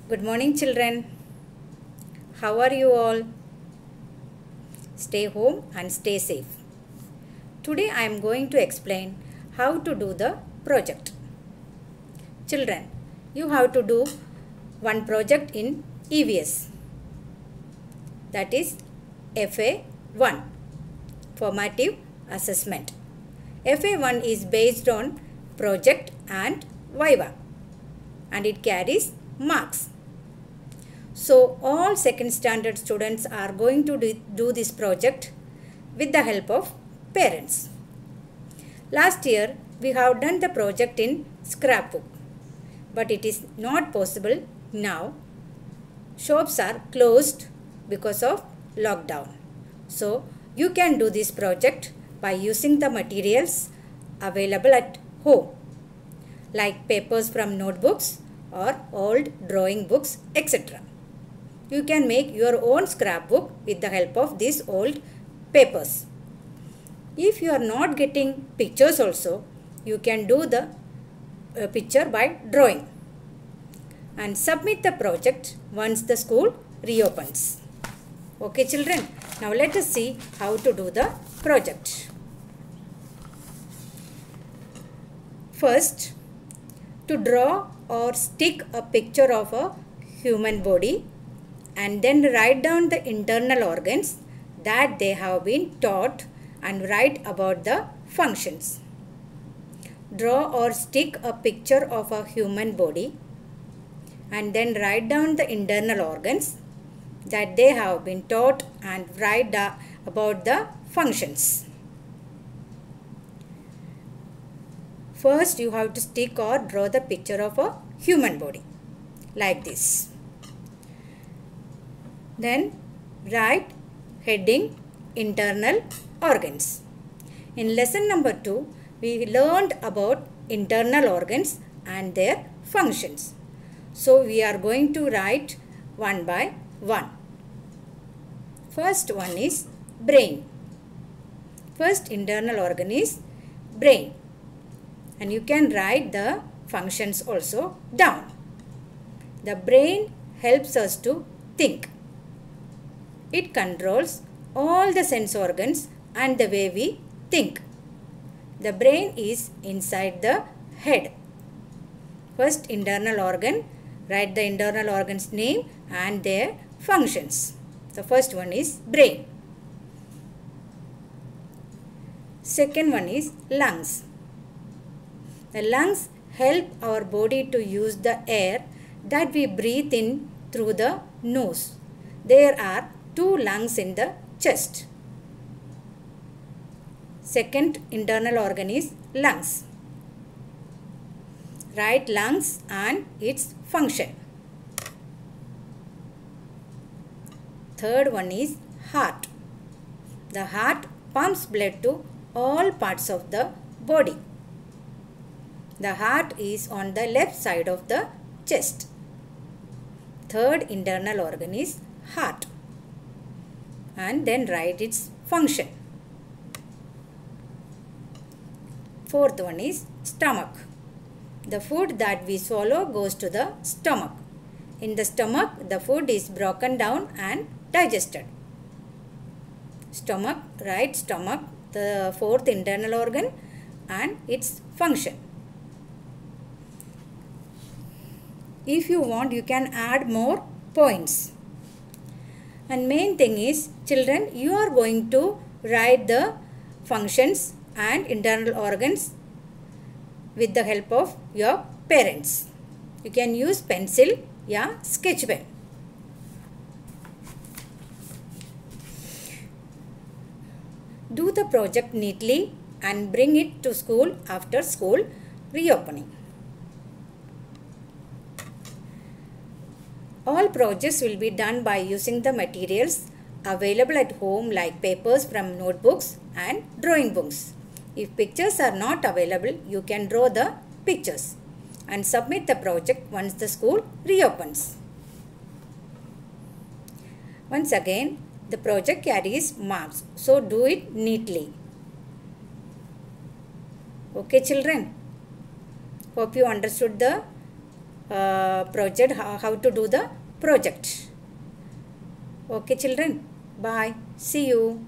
Good morning, children. How are you all? Stay home and stay safe. Today I am going to explain how to do the project. Children, you have to do one project in EVS. That is FA1, Formative Assessment. FA1 is based on project and Viva, and it carries marks. So all second standard students are going to do this project with the help of parents. Last year we have done the project in scrapbook, but it is not possible now. Shops are closed because of lockdown. So you can do this project by using the materials available at home, like papers from notebooks or old drawing books, etc. You can make your own scrapbook with the help of these old papers. If you are not getting pictures also, you can do the picture by drawing and submit the project once the school reopens. Okay, children, now let us see how to do the project. First, to draw or stick a picture of a human body and then write down the internal organs that they have been taught and write about the functions. Draw or stick a picture of a human body and then write down the internal organs that they have been taught and write about the functions. First, you have to stick or draw the picture of a human body like this. Then write heading internal organs. In lesson number 2, we learned about internal organs and their functions. So we are going to write one by one. First one is brain. First internal organ is brain. And you can write the functions also down. The brain helps us to think. It controls all the sense organs and the way we think. The brain is inside the head. First internal organ, write the internal organ's name and their functions. The first one is brain. Second one is lungs. The lungs help our body to use the air that we breathe in through the nose. There are 2 lungs in the chest. Second internal organ is lungs. Write lungs and its function. Third one is heart. The heart pumps blood to all parts of the body. The heart is on the left side of the chest. Third internal organ is heart. And then write its function. Fourth one is stomach. The food that we swallow goes to the stomach. In the stomach, the food is broken down and digested. Stomach, write stomach, the fourth internal organ and its function. If you want, you can add more points. And main thing is, children, you are going to write the functions and internal organs with the help of your parents. You can use pencil or sketch pen. Do the project neatly and bring it to school after school reopening. All projects will be done by using the materials available at home like papers from notebooks and drawing books. If pictures are not available, you can draw the pictures and submit the project once the school reopens. Once again, the project carries marks, so do it neatly. Okay, children? Hope you understood the project, how to do the project. Okay children, bye, see you.